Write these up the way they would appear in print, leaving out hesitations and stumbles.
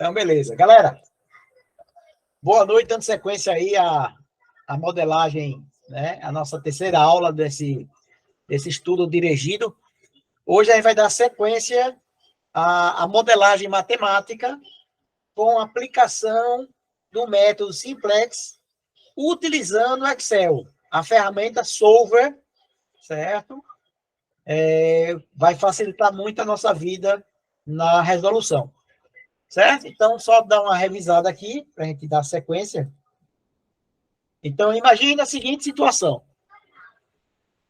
Então, beleza. Galera, boa noite, dando sequência aí à modelagem, né? A nossa terceira aula desse estudo dirigido. Hoje a gente vai dar sequência à modelagem matemática com aplicação do método Simplex, utilizando o Excel, a ferramenta Solver, certo? Vai facilitar muito a nossa vida na resolução. Certo? Então, só dar uma revisada aqui, para a gente dar sequência. Então, imagine a seguinte situação.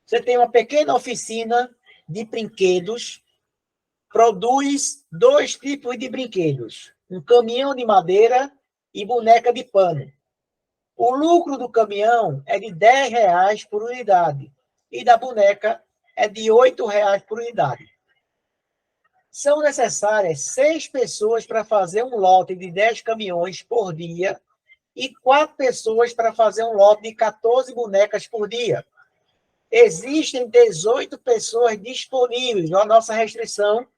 Você tem uma pequena oficina de brinquedos, produz 2 tipos de brinquedos, um caminhão de madeira e boneca de pano. O lucro do caminhão é de R$ 10 por unidade e da boneca é de R$ 8 por unidade. São necessárias 6 pessoas para fazer um lote de 10 caminhões por dia e 4 pessoas para fazer um lote de 14 bonecas por dia. Existem 18 pessoas disponíveis. A nossa restrição,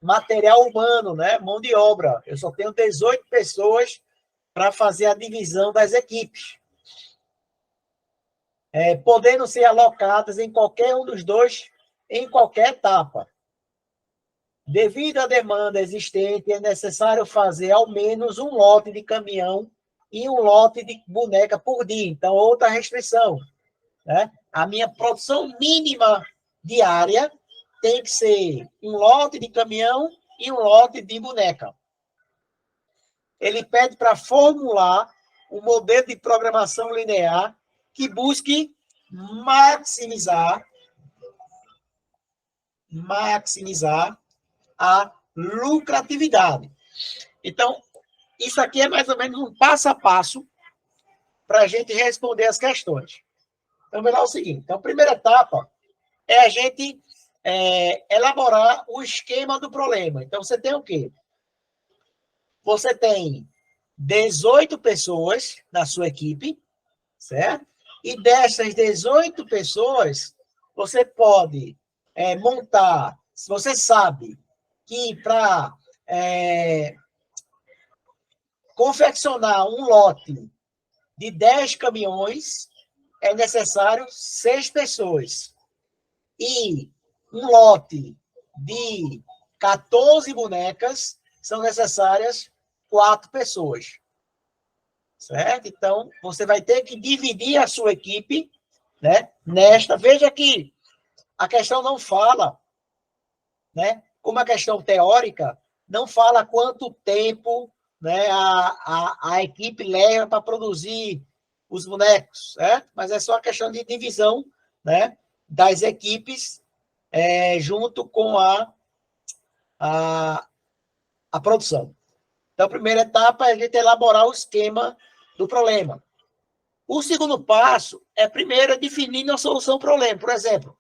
material humano, né? Mão de obra. Eu só tenho 18 pessoas para fazer a divisão das equipes. Podendo ser alocadas em qualquer um dos dois, em qualquer etapa. Devido à demanda existente, é necessário fazer ao menos um lote de caminhão e um lote de boneca por dia. Então, outra restrição, né? A minha produção mínima diária tem que ser um lote de caminhão e um lote de boneca. Ele pede para formular um modelo de programação linear que busque maximizar a lucratividade. Então, isso aqui é mais ou menos um passo a passo para a gente responder as questões. Então, vamos lá o seguinte. Então, a primeira etapa é a gente elaborar o esquema do problema. Então, você tem o quê? Você tem 18 pessoas na sua equipe, certo? E dessas 18 pessoas, você pode montar, se você sabe que para confeccionar um lote de 10 caminhões, é necessário 6 pessoas. E um lote de 14 bonecas, são necessárias 4 pessoas. Certo? Então, você vai ter que dividir a sua equipe, né, nesta. Veja que a questão não fala, né, como a questão teórica, não fala quanto tempo, né, a equipe leva para produzir os bonecos, certo? Mas é só a questão de divisão, né, das equipes junto com a produção. Então, a primeira etapa é a gente elaborar o esquema do problema. O segundo passo é, primeiro, definir uma solução para o problema. Por exemplo,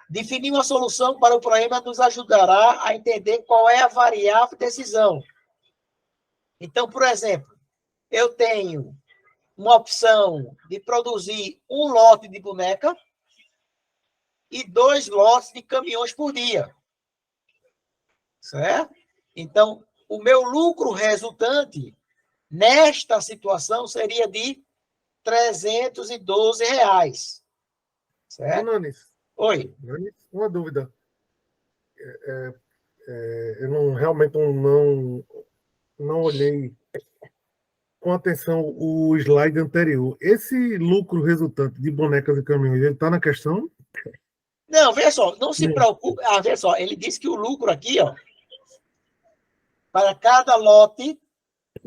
definir uma solução para o problema nos ajudará a entender qual é a variável de decisão. Então, por exemplo, eu tenho uma opção de produzir um lote de boneca e 2 lotes de caminhões por dia. Certo? Então, o meu lucro resultante nesta situação seria de R$ 312. Certo? Nunes, Oi. Uma dúvida. Eu realmente não olhei com atenção o slide anterior. Esse lucro resultante de bonecas e caminhões, ele está na questão? Não, veja só, não se preocupe. Veja só, ele disse que o lucro aqui, ó, para cada lote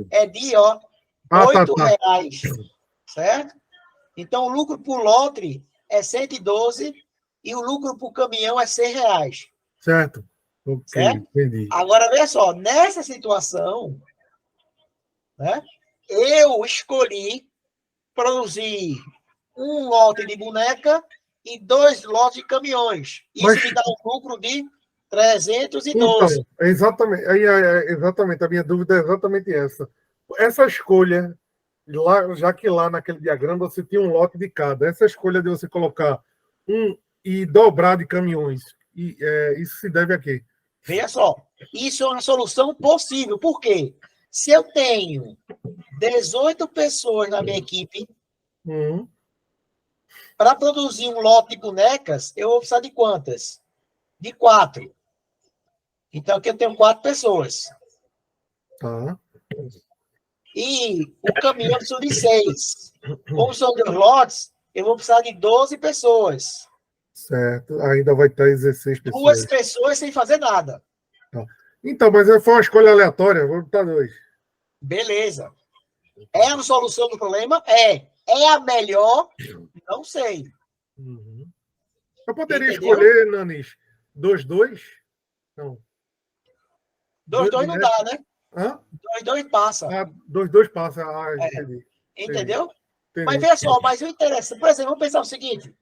é de R$ 8, certo? Então, o lucro por lote é 112 e o lucro por caminhão é R$ 100. Certo. Ok, certo? entendi. Agora, veja só, nessa situação, né, eu escolhi produzir um lote de boneca e 2 lotes de caminhões. Isso me dá um lucro de 312. Então, exatamente, a minha dúvida é exatamente essa. Essa escolha, já que lá naquele diagrama você tinha um lote de cada, essa escolha de você colocar e dobrar de caminhões, isso se deve a quê? Veja só, isso é uma solução possível. Por quê? Se eu tenho 18 pessoas na minha equipe, para produzir um lote de bonecas, eu vou precisar de quantas? De 4. Então, aqui eu tenho 4 pessoas. Tá. E o caminhão precisa de 6. Como são 2 lotes, eu vou precisar de 12 pessoas. Certo. Ainda vai estar 16 pessoas. 2 pessoas sem fazer nada. Tá. Então, mas foi uma escolha aleatória. Vou botar 2. Beleza. É a solução do problema? É. É a melhor? Não sei. Eu poderia Entendeu? escolher, Nanis, 2-2? Não. 2-2 não dá, né? Hã? 2-2 passa. 2-2 passa. Entendi. Entendeu? Entendi. Mas veja só, mas o interessante, por exemplo, vamos pensar o seguinte.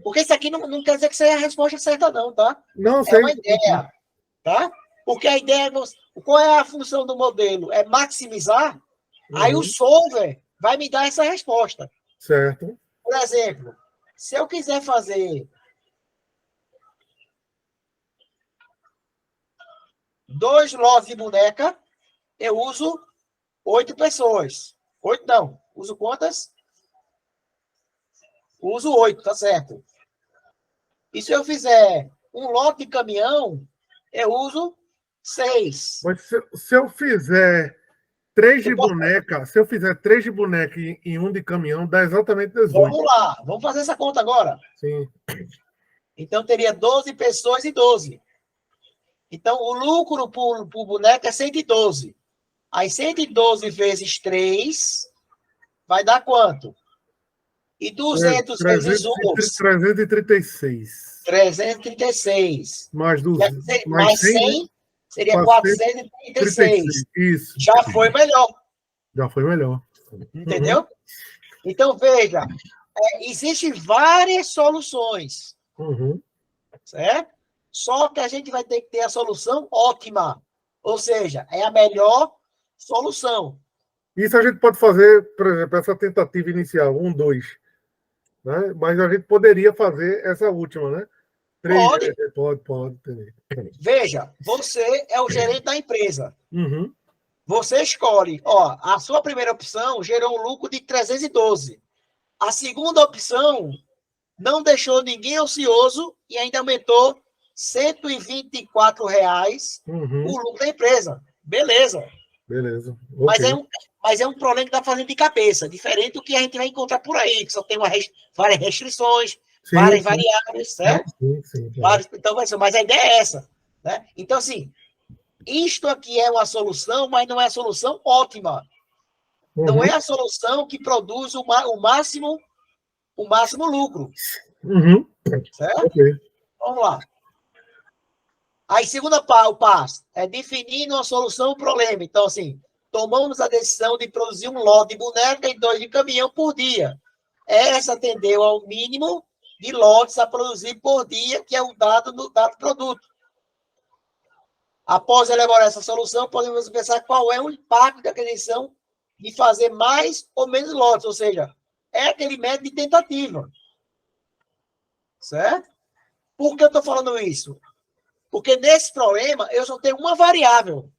Porque isso aqui não quer dizer que seja a resposta certa, não, tá? Não, É uma ideia, tá? Porque a ideia é... Qual é a função do modelo? É maximizar. Aí o solver vai me dar essa resposta. Certo. Por exemplo, se eu quiser fazer 2 lotes de boneca, eu uso 8 pessoas. 8 não. Uso quantas? Uso 8, tá certo. E se eu fizer um lote de caminhão, eu uso 6. Mas se eu fizer 3 de boneca, se eu fizer 3 de boneca e 1 de caminhão, dá exatamente 18. Vamos lá, vamos fazer essa conta agora. Sim. Então, teria 12 pessoas e 12. Então, o lucro por boneca é 112. Aí, 112 vezes 3 vai dar quanto? E 200 vezes 1? 336. 336. Mais 200. Mais 100 seria 436. Isso. Já foi melhor. Já foi melhor. Entendeu? Então, veja, existem várias soluções. Certo? Só que a gente vai ter que ter a solução ótima. Ou seja, é a melhor solução. Isso a gente pode fazer, por exemplo, essa tentativa inicial, 1, 2. Né? Mas a gente poderia fazer essa última, né? 3, pode. Entender. Veja, você é o gerente da empresa. Você escolhe, ó, a sua primeira opção gerou um lucro de 312. A segunda opção não deixou ninguém ocioso e ainda aumentou R$ 124 o lucro da empresa. Beleza. Beleza. Okay. Mas é um problema que está fazendo de cabeça, diferente do que a gente vai encontrar por aí, que só tem várias restrições, várias variáveis, certo? Sim, claro. Então, mas a ideia é essa. Né? Então, assim, isto aqui é uma solução, mas não é a solução ótima. Não é a solução que produz o máximo lucro. Certo? Okay. Vamos lá. Aí, segunda o passo é definir uma solução ao problema. Então, assim, tomamos a decisão de produzir um lote de boneca e 2 de caminhão por dia. Essa atendeu ao mínimo de lotes a produzir por dia, que é o dado do produto. Após elaborar essa solução, podemos pensar qual é o impacto da decisão de fazer mais ou menos lotes, ou seja, é aquele método de tentativa. Certo? Por que eu estou falando isso? Porque nesse problema eu só tenho uma variável,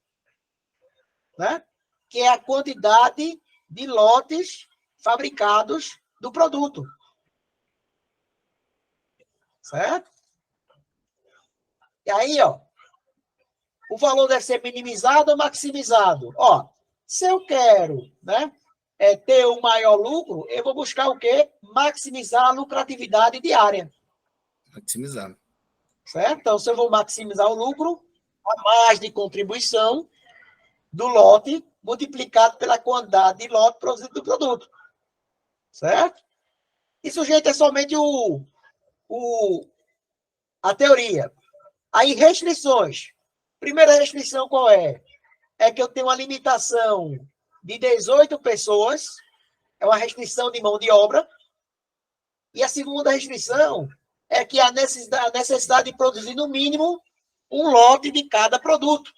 né? Que é a quantidade de lotes fabricados do produto. Certo? E aí, ó, o valor deve ser minimizado ou maximizado. Ó, se eu quero, né, ter um maior lucro, eu vou buscar o quê? Maximizar a lucratividade diária. Maximizar. Certo? Então, se eu vou maximizar o lucro, a margem de contribuição do lote multiplicado pela quantidade de lote produzido do produto. Certo? Isso, gente, é somente a teoria. Aí, restrições. Primeira restrição qual é? É que eu tenho uma limitação de 18 pessoas, é uma restrição de mão de obra. E a segunda restrição é que a necessidade de produzir, no mínimo, um lote de cada produto.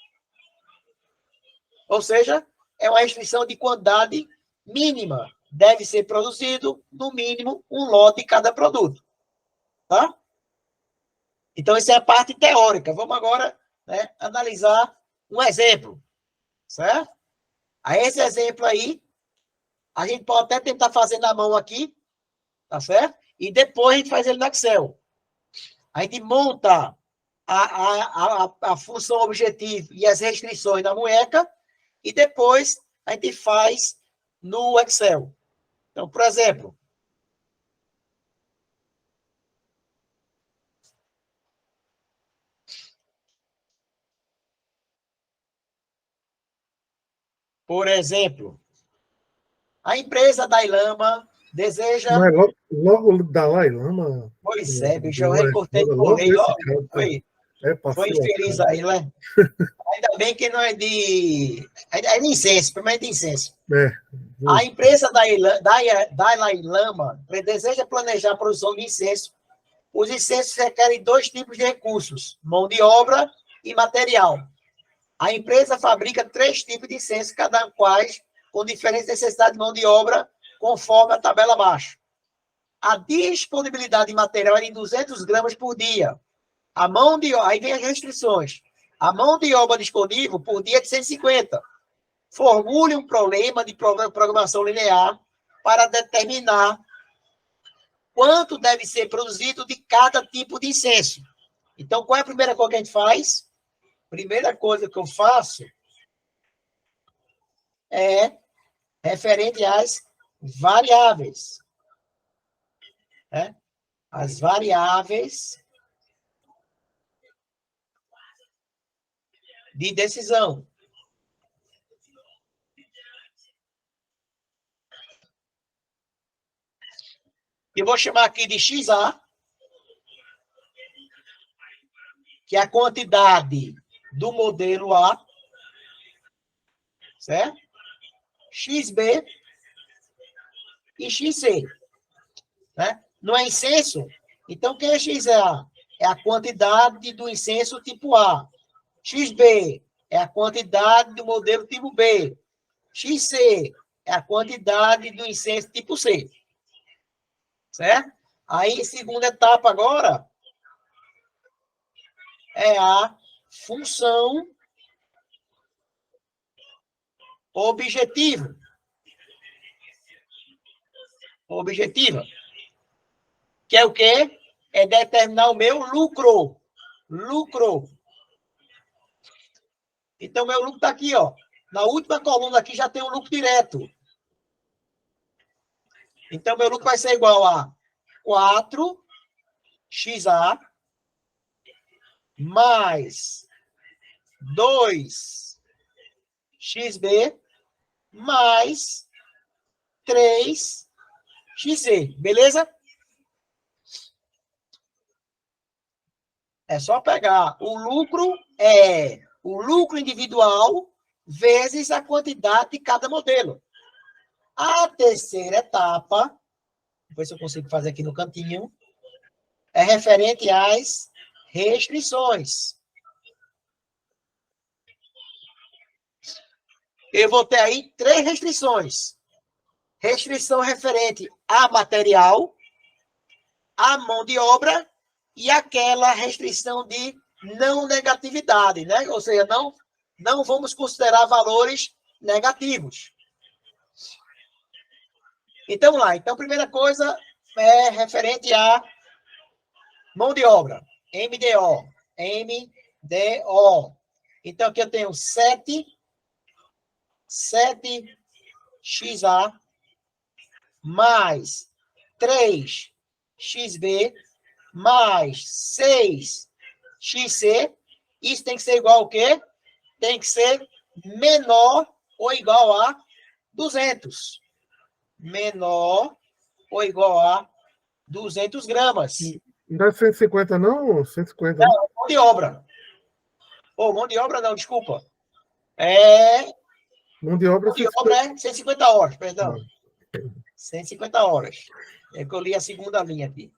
Ou seja, é uma restrição de quantidade mínima. Deve ser produzido, no mínimo, um lote de cada produto. Tá? Então, essa é a parte teórica. Vamos agora né, analisar um exemplo, certo? Aí esse exemplo aí, a gente pode até tentar fazer na mão aqui, tá certo? E depois a gente faz ele no Excel. A gente monta a função objetivo e as restrições da mueca e depois a gente faz no Excel. Então, por exemplo, a empresa da Ilama deseja... Mas logo Dalai Lama. Pois é, bicho, eu Logo recortei e logo colei, esse ó. cara. Foi Passou infeliz aí, né? Ainda bem que não é de... É de incenso, primeiro de incenso. É. A empresa Dalai Lama deseja planejar a produção de incenso. Os incensos requerem 2 tipos de recursos, mão de obra e material. A empresa fabrica 3 tipos de incenso, cada qual com diferentes necessidades de mão de obra, conforme a tabela abaixo. A disponibilidade de material é de 200 gramas por dia. A mão de obra, aí vem as restrições. A mão de obra disponível por dia é de 150. Formule um problema de programação linear para determinar quanto deve ser produzido de cada tipo de incenso. Então, qual é a primeira coisa que a gente faz? Primeira coisa que eu faço é referente às variáveis. Né? As variáveis de decisão. Eu vou chamar aqui de XA, que é a quantidade do modelo A, certo? XB e XC. Né? Não é incenso? Então, quem é XA? É a quantidade do incenso tipo A. XB é a quantidade do modelo tipo B. XC é a quantidade do incenso tipo C. Certo? Aí, segunda etapa agora é a função objetiva. Objetiva. Que é o quê? É determinar o meu lucro. Lucro. Então, meu lucro está aqui, ó. Na última coluna aqui já tem o lucro direto. Então, meu lucro vai ser igual a 4XA mais 2XB mais 3XC. Beleza? É só pegar o lucro individual vezes a quantidade de cada modelo. A terceira etapa, depois se eu consigo fazer aqui no cantinho, é referente às restrições. Eu vou ter aí 3 restrições. Restrição referente a material, a mão de obra e aquela restrição de não negatividade, né? Ou seja, não vamos considerar valores negativos. Então, vamos lá. Então, primeira coisa é referente a mão de obra. MDO. MDO. Então, aqui eu tenho 7XA mais 3XB mais 6XC. Isso tem que ser igual ao quê? Tem que ser menor ou igual a 200. Menor ou igual a 200 gramas. Não é 150, não? 150. Não, mão de obra. Mão de obra não, desculpa. Mão de obra, Mão de obra é 150 horas, perdão. 150 horas. É que eu li a segunda linha aqui.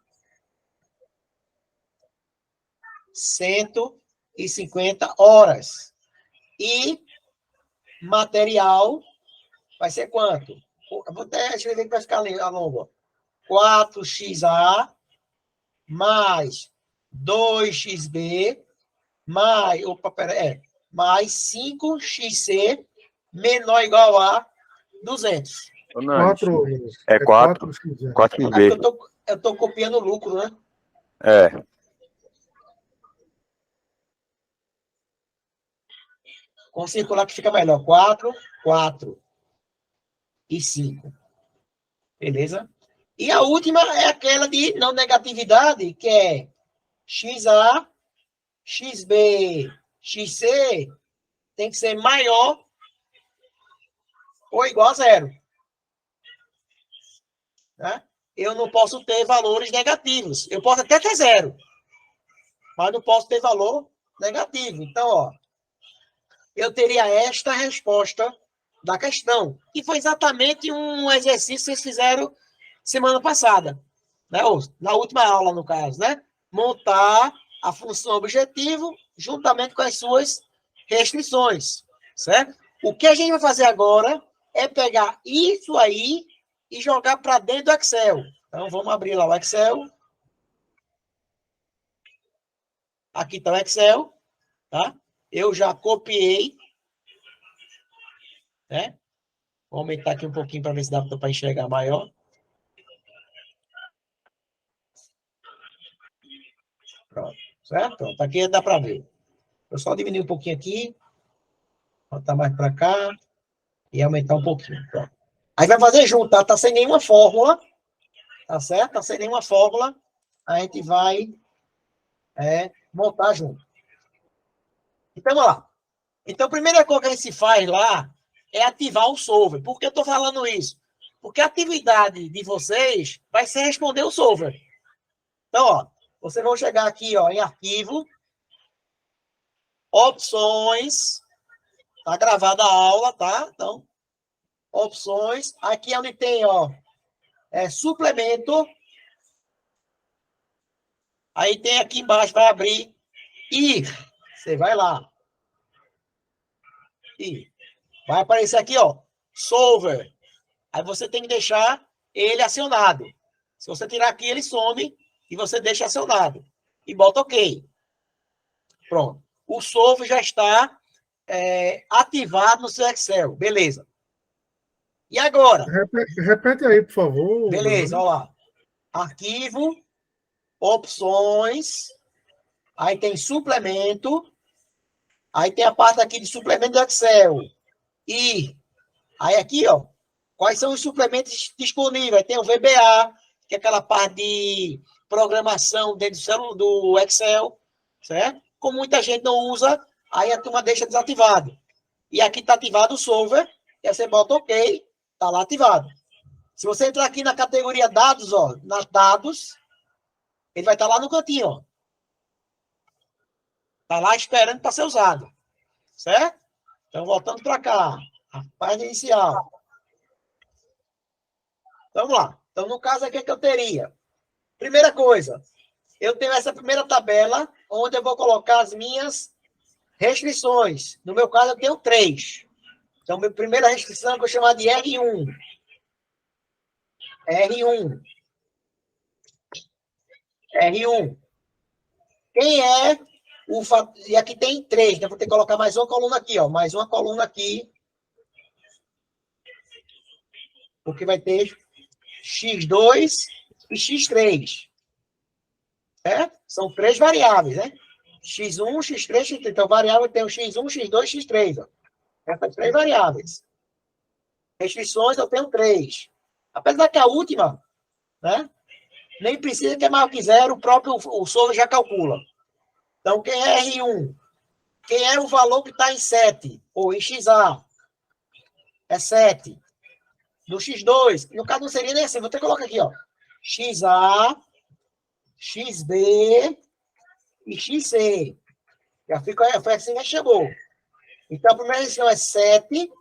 150 horas. E material vai ser quanto? Eu vou até escrever que vai ficar longo. 4XA mais 2XB mais 5xc menor ou igual a 200. 4. É 4. 4x. Eu estou copiando o lucro, né? É. Com circular que fica melhor. 4, 4 e 5. Beleza? E a última é aquela de não negatividade, que é XA, XB, XC tem que ser maior ou igual a zero. Né? Eu não posso ter valores negativos. Eu posso até ter zero, mas não posso ter valor negativo. Então, ó, eu teria esta resposta da questão. E foi exatamente um exercício que vocês fizeram semana passada. Né? Ou na última aula, no caso, né? Montar a função objetivo juntamente com as suas restrições. Certo? O que a gente vai fazer agora é pegar isso aí e jogar para dentro do Excel. Então, vamos abrir lá o Excel. Aqui está o Excel. Tá? Eu já copiei. Né? Vou aumentar aqui um pouquinho para ver se dá para enxergar maior. Pronto. Certo? Pronto. Aqui dá para ver. Eu só diminuir um pouquinho aqui. Botar mais para cá. E aumentar um pouquinho. Pronto. Aí vai fazer junto, tá? Tá sem nenhuma fórmula. Tá certo? Tá sem nenhuma fórmula. A gente vai montar junto. Então, vamos lá. Então, a primeira coisa que a gente se faz lá é ativar o solver. Por que eu estou falando isso? Porque a atividade de vocês vai ser responder o solver. Então, ó, vocês vão chegar aqui, ó, em arquivo, opções, tá gravada a aula, tá? Então, opções, aqui é onde tem, ó, suplemento, aí tem aqui embaixo, vai abrir, e você vai lá, e vai aparecer aqui, ó, solver, aí você tem que deixar ele acionado. Se você tirar aqui, ele some, e você deixa acionado, e bota OK. Pronto. O solver já está ativado no seu Excel, beleza. E agora? Repete aí, por favor. Beleza, olha lá. Arquivo, opções, aí tem suplemento, aí tem a parte aqui de suplemento do Excel. E aí aqui, ó, quais são os suplementos disponíveis? Tem o VBA, que é aquela parte de programação dentro do Excel, certo? Como muita gente não usa, aí a turma deixa desativado. E aqui está ativado o solver, e aí você bota OK, está lá ativado. Se você entrar aqui na categoria dados, ó, nas dados, ele vai estar lá no cantinho, ó. Está lá esperando para ser usado. Certo? Então, voltando para cá. A página inicial. Vamos lá. Então, no caso aqui, o que eu teria? Primeira coisa, eu tenho essa primeira tabela, onde eu vou colocar as minhas restrições. No meu caso, eu tenho 3. Então, minha primeira restrição eu vou chamar de R1. R1. R1. Quem é o... E aqui tem 3, né? Vou ter que colocar mais uma coluna aqui, ó. Mais uma coluna aqui. Porque vai ter X2 e X3. São 3 variáveis, né? X1, X3, X3. Então, variável tem o X1, X2, X3. Ó. Essas 3 variáveis. Restrições eu tenho 3. Apesar que a última, né? Nem precisa que é maior que 0, o solver já calcula. Então, quem é R1? Quem é o valor que está em 7? Ou em XA? É 7. No X2, no caso não seria nem assim, vou ter que colocar aqui, ó. XA, XB e XC. Já fica, foi assim que chegou. Então, a primeira restrição é 7,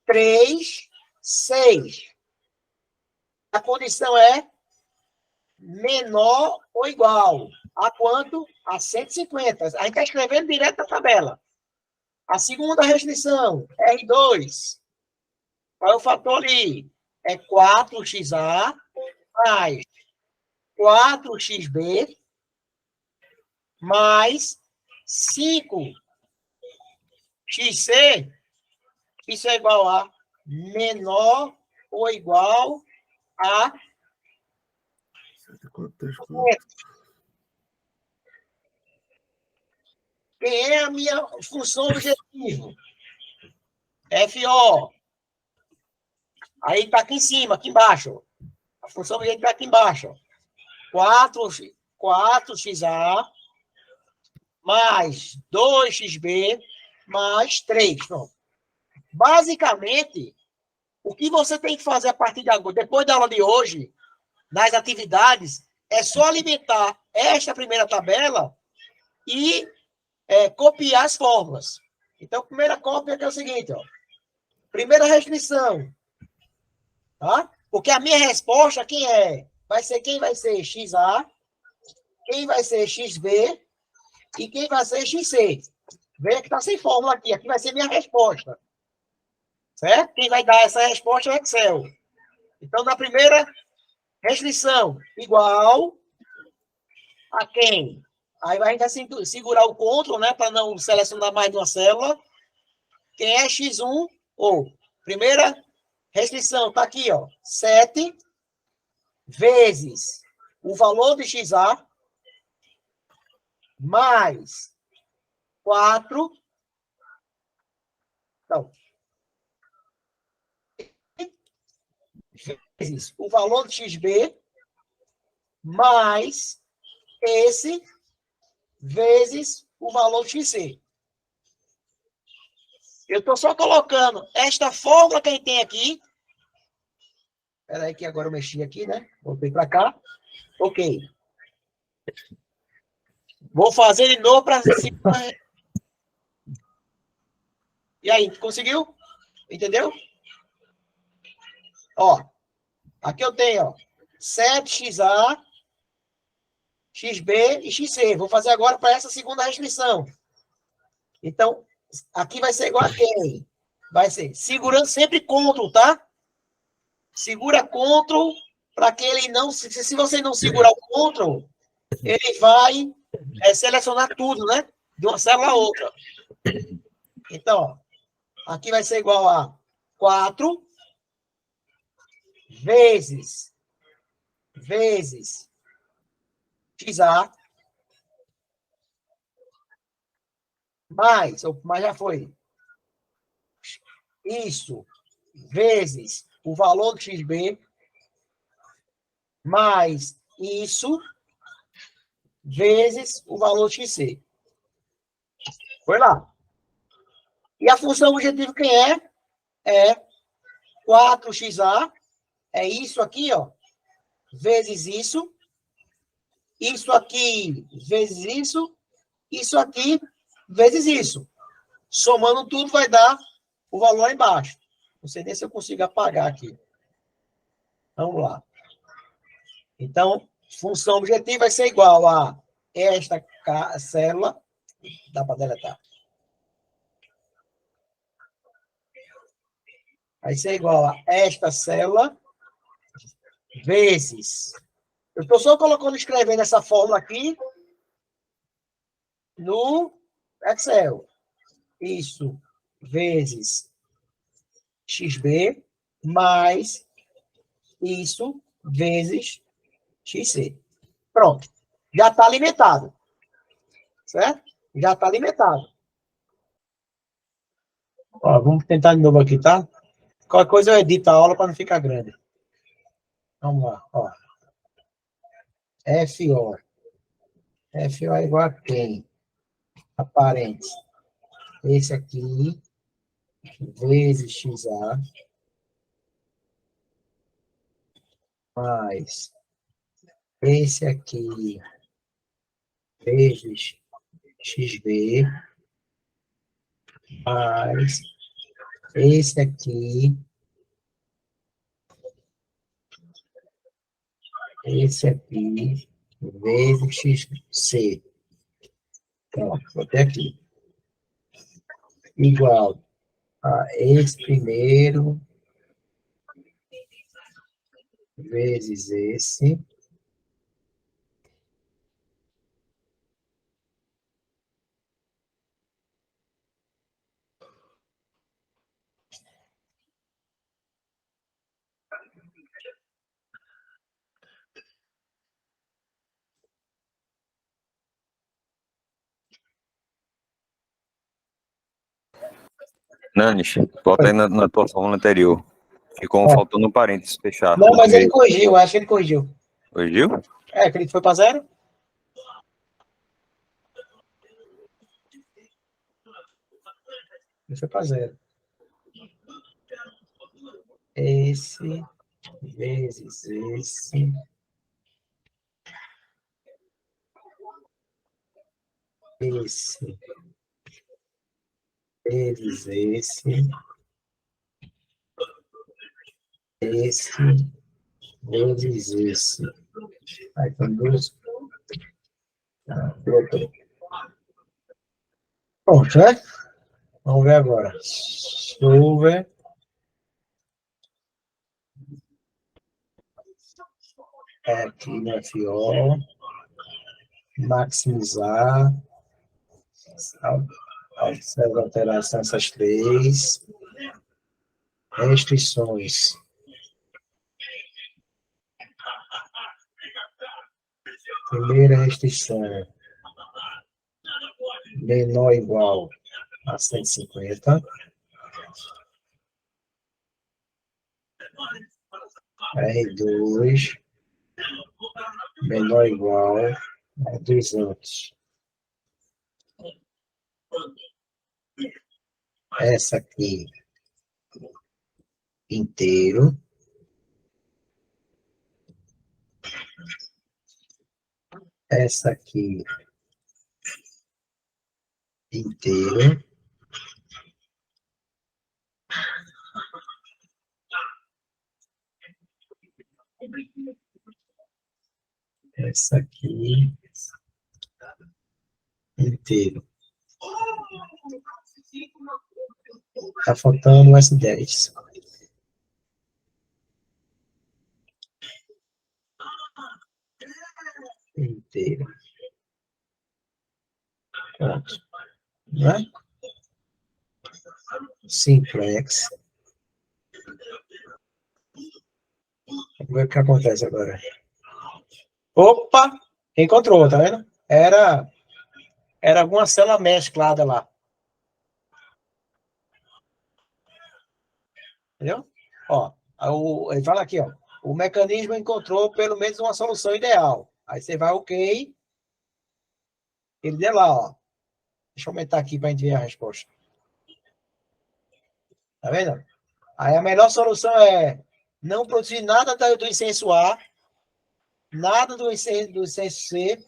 3, 6. A condição é menor ou igual. A quanto? A 150. A gente está escrevendo direto na tabela. A segunda restrição, R2. Qual é o fator ali? É 4XA mais 4XB mais 5xc, isso é igual a menor ou igual a 7,434. quem é a minha função objetiva? FO. Aí está aqui em cima, aqui embaixo. A função objetiva está aqui embaixo. 4xa mais 2xb mais 3. Pronto. Basicamente, o que você tem que fazer a partir de agora, depois da aula de hoje, nas atividades, é só alimentar esta primeira tabela e copiar as fórmulas. Então, a primeira cópia é o seguinte, ó. Primeira restrição. Tá? Porque a minha resposta, quem é? Quem vai ser XA, quem vai ser XB e quem vai ser XC. Veja que está sem fórmula aqui. Aqui vai ser minha resposta. Certo? Quem vai dar essa resposta é o Excel. Então, na primeira restrição, igual a quem? Aí a gente vai segurar o CTRL, né? Para não selecionar mais de uma célula. Quem é X1 ou primeira restrição, está aqui, ó. 7 vezes o valor de XA mais 4. Então, vezes o valor de XB mais esse vezes o valor de XC. Eu estou só colocando esta fórmula que a gente tem aqui. Espera aí que agora eu mexi aqui, né? Voltei para cá. Ok. Vou fazer de novo para... E aí, conseguiu? Entendeu? Ó, aqui eu tenho, ó, 7xa, xb e xc. Vou fazer agora para essa segunda restrição. Então, aqui vai ser igual a quem? Vai ser segurando sempre CTRL, tá? Segura CTRL para que ele não... Se você não segurar o CTRL, ele vai selecionar tudo, né? De uma célula a outra. Então, ó, aqui vai ser igual a 4 vezes XA mais já foi. Isso vezes o valor do XB mais isso vezes o valor do XC. Foi lá. E a função objetiva quem é? É 4xa, é isso aqui, ó, vezes isso. Isso aqui vezes isso aqui vezes isso. Somando tudo vai dar o valor lá embaixo. Não sei nem se eu consigo apagar aqui. Vamos lá. Então, função objetiva vai ser igual a esta célula. Dá para deletar. Vai ser igual a esta célula vezes... Eu estou só escrevendo essa fórmula aqui no Excel. Isso vezes XB mais isso vezes XC. Pronto. Já está alimentado. Certo? Já está alimentado. Ó, vamos tentar de novo aqui, tá? Qualquer coisa eu edito a aula para não ficar grande. Vamos lá. Ó. FO. FO é igual a quem? Aparente. Esse aqui vezes XA mais esse aqui vezes XB mais esse aqui vezes XC. Pronto, vou até aqui. Igual a esse primeiro vezes esse Nanis, volta aí na tua fórmula anterior. Ficou faltando um parênteses fechar. Não, mas ele corrigiu, acho que ele corrigiu. Corrigiu? Acredito que foi para 0. Ele foi para 0. Esse vezes esse. Esse vezes esse. Esse vezes esse. Aí tem 2. Pronto, né? Vamos ver agora. Solver. Aqui no FO. Maximizar. As alterações, essas 3. Restrições. Primeira restrição. Menor ou igual a 150. R2. Menor ou igual a 200. Essa aqui inteiro. Essa aqui inteiro. Essa aqui inteiro. Tá faltando o S10. Inteiro. Pronto. Né? Simplex. Vamos ver o que acontece agora. Opa! Encontrou, tá vendo? Era alguma célula mesclada lá. Entendeu? Ó, ele fala aqui, ó. O mecanismo encontrou pelo menos uma solução ideal. Aí você vai, ok. Ele deu lá, ó. Deixa eu aumentar aqui para a gente ver a resposta. Tá vendo? Aí a melhor solução é não produzir nada do incenso A, nada do incenso C,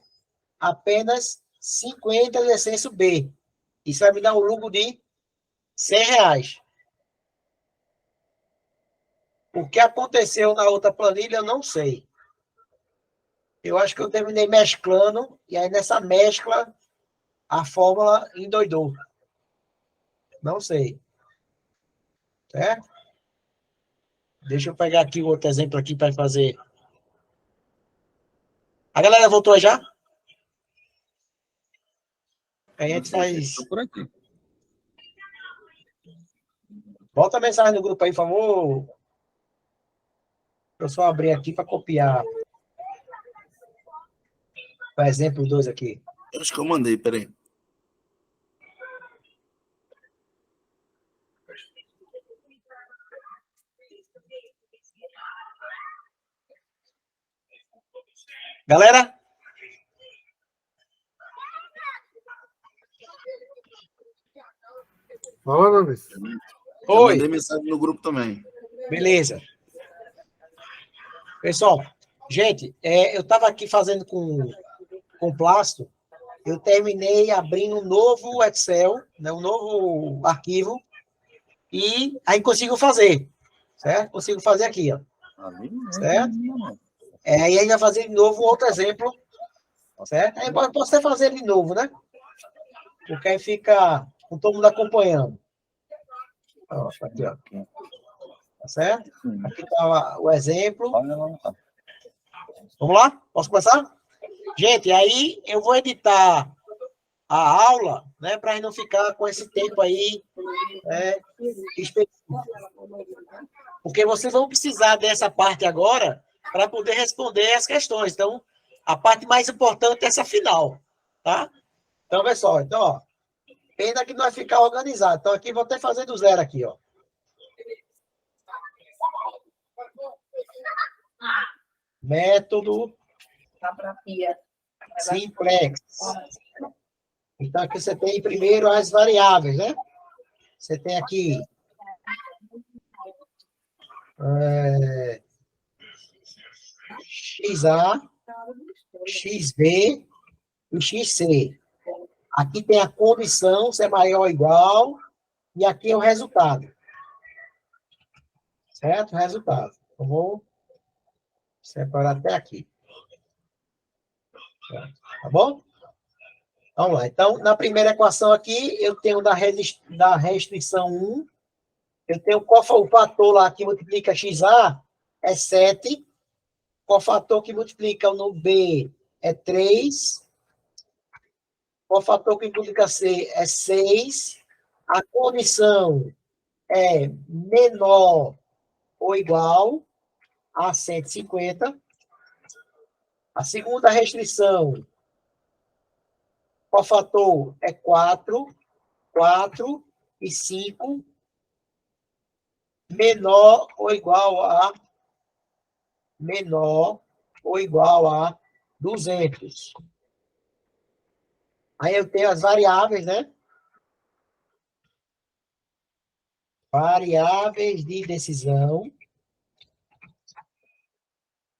apenas 50 do incenso B. Isso vai me dar um lucro de R$100. O que aconteceu na outra planilha, eu não sei. Eu acho que eu terminei mesclando, e aí nessa mescla, a fórmula endoidou. Não sei. Certo? Deixa eu pegar aqui outro exemplo aqui para fazer. A galera voltou já? Aí a gente faz... Por aqui. Bota a mensagem no grupo aí, por favor. Eu só abrir aqui para copiar. O exemplo 2 aqui. Acho que eu mandei, peraí. Galera? Fala, Nanis. Oi. Mandei mensagem no grupo também. Beleza. Pessoal, gente, eu estava aqui fazendo com plástico. Eu terminei abrindo um novo Excel, né, um novo arquivo, e aí consigo fazer, certo? Consigo fazer aqui, ó. Certo? Aí ainda fazer de novo um outro exemplo, certo? Aí posso até fazer de novo, né? Porque aí fica com todo mundo acompanhando. Ó, aqui, ó. Tá certo? Aqui está o exemplo. Vamos lá? Posso começar? Gente, aí eu vou editar a aula, né, para não ficar com esse tempo aí específico. Porque vocês vão precisar dessa parte agora para poder responder as questões. Então, a parte mais importante é essa final, tá? Então, pessoal, então, ó, Pena que não vai ficar organizado. Então, aqui vou até fazer do zero aqui, ó. Método simplex. Então, aqui você tem primeiro as variáveis, né? Você tem aqui XA, XB e XC. Aqui tem a condição, se é maior ou igual, e aqui é o resultado. Certo? Resultado. Eu vou separar até aqui. Tá bom? Vamos lá. Então, na primeira equação aqui, eu tenho da restrição 1, eu tenho o fator lá que multiplica XA é 7, o fator que multiplica no B é 3, o fator que multiplica C é 6, a condição é menor ou igual a 150. A segunda restrição, o fator é 4, 4 e 5, menor ou igual a 200. Aí eu tenho as variáveis, né? Variáveis de decisão.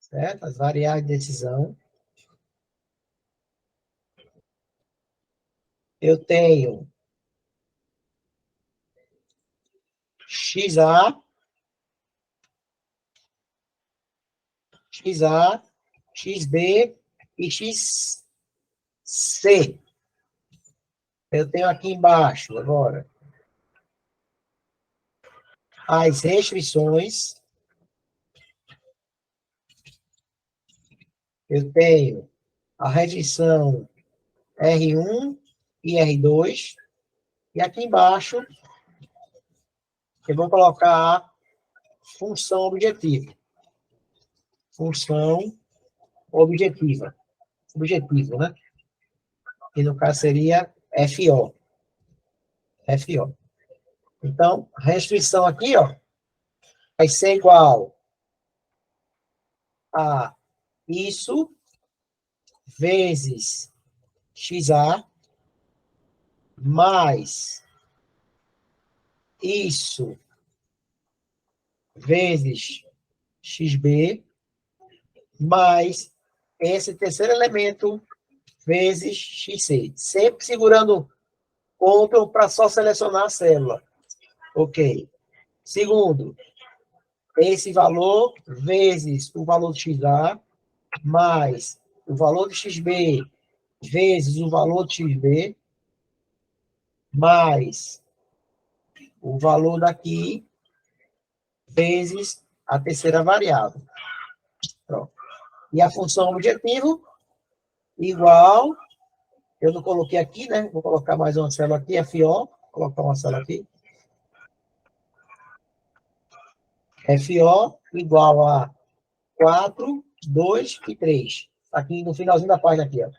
Certo? As variáveis de decisão. Eu tenho XA, XB e XC. Eu tenho aqui embaixo, agora, as restrições. Eu tenho a restrição R1 e R2. E aqui embaixo, eu vou colocar a função objetiva. Função objetiva. Objetivo, né? Que no caso seria FO. FO. Então, a restrição aqui, ó, vai ser igual a isso vezes XA mais isso vezes XB mais esse terceiro elemento vezes XC. Sempre segurando Ctrl para só selecionar a célula. Ok. Segundo, esse valor vezes o valor de XA mais o valor de XB vezes o valor de XB mais o valor daqui vezes a terceira variável. Pronto. E a função objetivo igual, eu não coloquei aqui, né? Vou colocar mais uma célula aqui, FO, vou colocar uma célula aqui. FO igual a 4, 2 e 3. Aqui no finalzinho da página aqui, ó.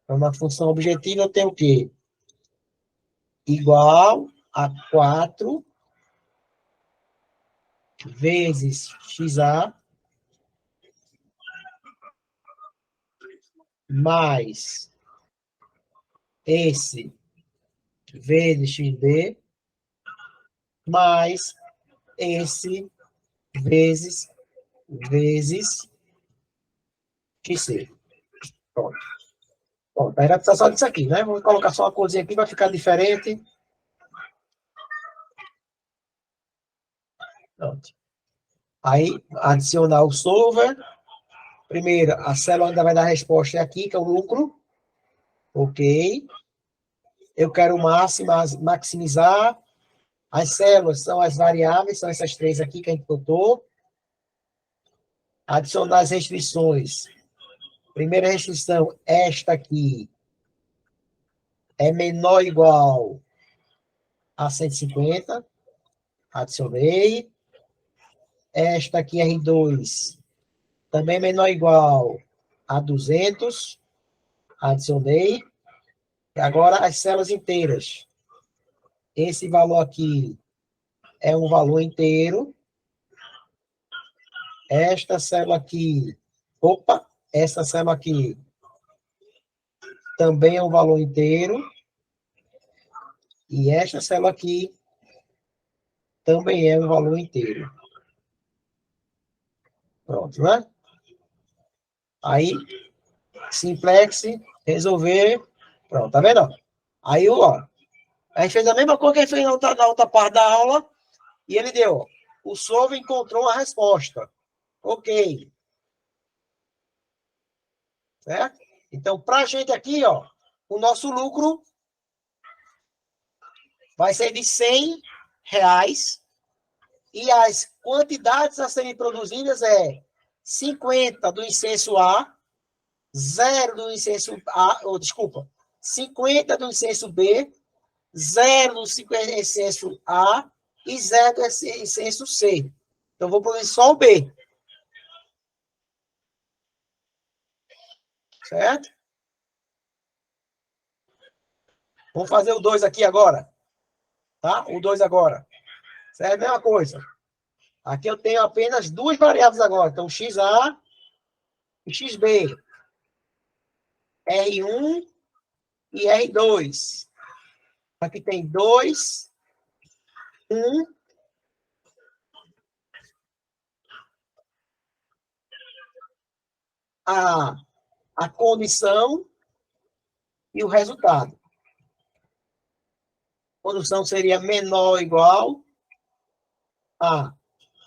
Então, na função objetiva, eu tenho o quê? Igual a 4 vezes XA mais esse vezes XB mais esse vezes XC. Pronto. Bom, aí vai precisar só disso aqui, né? Vou colocar só uma corzinha aqui, vai ficar diferente. Pronto. Aí, adicionar o solver. Primeiro, a célula ainda vai dar a resposta aqui, que é o lucro. Ok. Eu quero maximizar. As células são as variáveis, são essas três aqui que a gente botou. Adicionar as restrições. Primeira restrição, esta aqui é menor ou igual a 150. Adicionei. Esta aqui, R2, também menor ou igual a 200. Adicionei. Agora, as células inteiras. Esse valor aqui é um valor inteiro. Esta célula aqui, opa, essa célula aqui também é um valor inteiro. E esta célula aqui também é um valor inteiro. Pronto, né? Aí, simplex, resolver. Pronto, tá vendo? Aí, ó, a gente fez a mesma coisa que a gente fez na outra parte da aula. E ele deu, ó, o solver encontrou a resposta. Ok. Certo? Então, para a gente aqui, ó, o nosso lucro vai ser de R$100 e as quantidades a serem produzidas é 50 do incenso A, 0 do incenso A, ou desculpa, 50 do incenso B, 0 do incenso A e 0 do incenso C. Então, vou produzir só o B. Certo? Vamos fazer o 2 aqui agora. Tá? O 2 agora. Certo? Mesma coisa. Aqui eu tenho apenas duas variáveis agora. Então, XA e XB. R1 e R2. Aqui tem 2, 1. A condição e o resultado. A condição seria menor ou igual a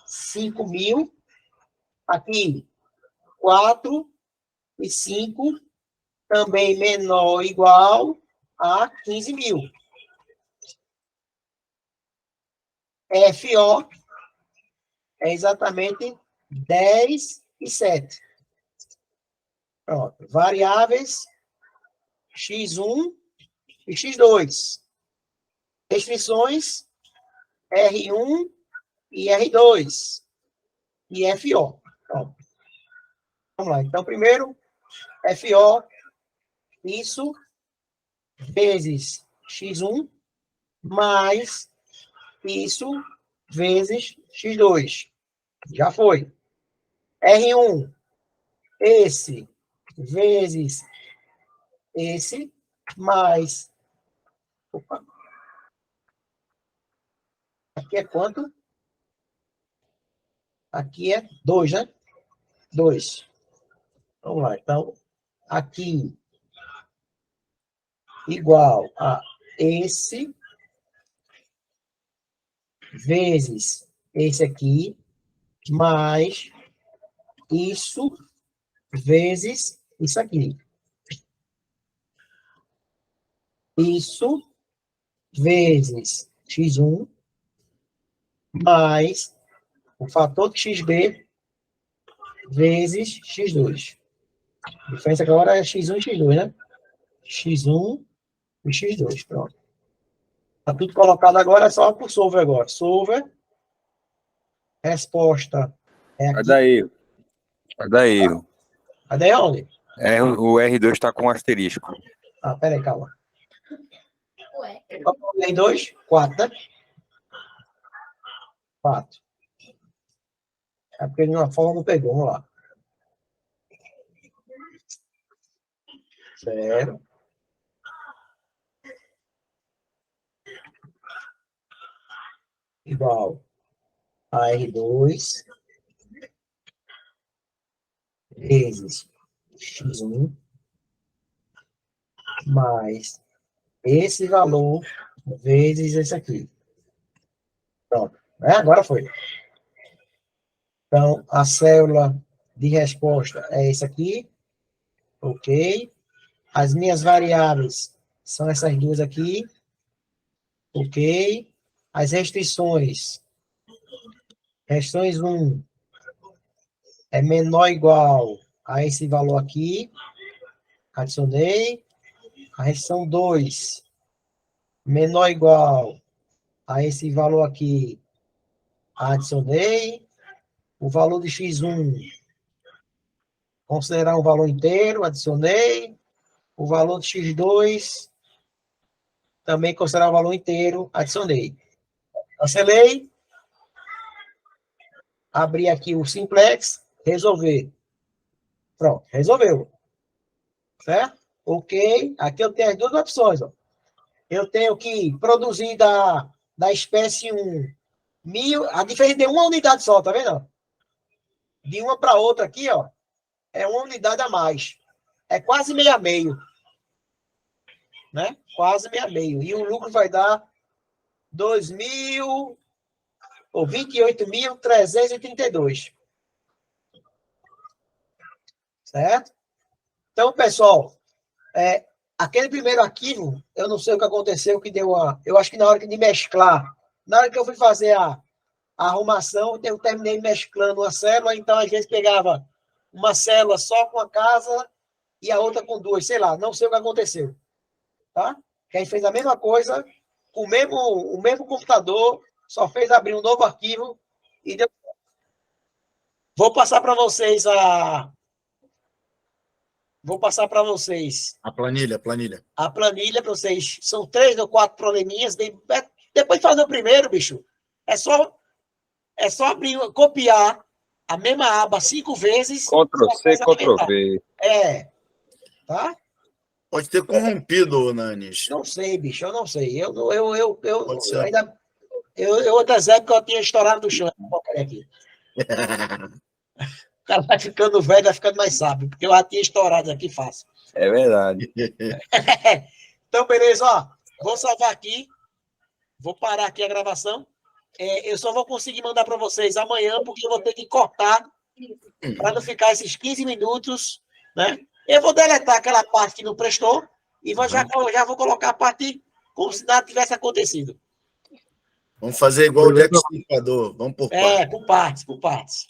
5.000. Aqui, 4 e 5, também menor ou igual a 15.000. FO é exatamente 10 e 7. Pronto. Variáveis X1 e X2. Restrições R1 e R2. E FO. Pronto. Vamos lá. Então, primeiro, FO, isso, vezes X1, mais isso, vezes X2. Já foi. R1, esse, vezes esse, mais... Opa. Aqui é quanto? Aqui é 2, né? 2. Vamos lá. Então, aqui, igual a esse, vezes esse aqui, mais isso, vezes isso aqui. Isso, vezes x1, mais o fator de xb, vezes x2. A diferença agora é x1 e x2, né? x1 e x2, pronto. Está tudo colocado agora, é só para o solver agora. Solver, resposta é aqui. Vai dar erro. Vai dar erro. Cadê onde? O R2 está com asterisco. Ah, peraí, calma. R2, 4, né? 4. É porque de uma forma não pegou, vamos lá. 0. Igual a R2 vezes x1 mais esse valor vezes esse aqui. Pronto. Agora foi. Então, a célula de resposta é esse aqui. Ok. As minhas variáveis são essas duas aqui. Ok. As restrições. Restrições 1 é menor ou igual a esse valor aqui. Adicionei. A restrição 2 menor ou igual a esse valor aqui. Adicionei. O valor de x1 considerar um valor inteiro. Adicionei. O valor de x2 também considerar o valor inteiro, adicionei. Cancelei. Abri aqui o Simplex, resolver. Pronto, resolveu. Certo? Ok. Aqui eu tenho as duas opções. Ó. Eu tenho que produzir da espécie 1 1.000, a diferença de uma unidade só, tá vendo? De uma para outra aqui, ó, é uma unidade a mais. É quase meio a meio. Né? Quase meio a meio. E o lucro vai dar 2.000 ou 28.332. Certo? Então, pessoal, aquele primeiro arquivo, eu não sei o que aconteceu, que deu eu acho que na hora de mesclar, na hora que eu fui fazer a arrumação, eu terminei mesclando uma célula, então às vezes pegava uma célula só com a casa e a outra com duas, sei lá, não sei o que aconteceu. Tá? Que aí fez a mesma coisa, com o mesmo computador, só fez abrir um novo arquivo e deu. Vou passar para vocês A planilha. a planilha para vocês. São 3 ou 4 probleminhas. Depois de fazer o primeiro, bicho, é só abrir, copiar a mesma aba 5 vezes. Ctrl+C, Ctrl+V. Tá? Pode ter corrompido, Nanis. Não sei, bicho, eu não sei. Eu Pode ser. ainda. Outras épocas eu tinha estourado do chão. Aqui. O cara vai ficando velho, vai ficando mais sábio, porque eu já tinha estourado aqui fácil. É verdade. Então, beleza, ó. Vou salvar aqui. Vou parar aqui a gravação. Eu só vou conseguir mandar para vocês amanhã, porque eu vou ter que cortar para não ficar esses 15 minutos, né? Eu vou deletar aquela parte que não prestou e já vou colocar a parte como se nada tivesse acontecido. Vamos fazer igual o Dexificador. Vamos por partes. Por partes.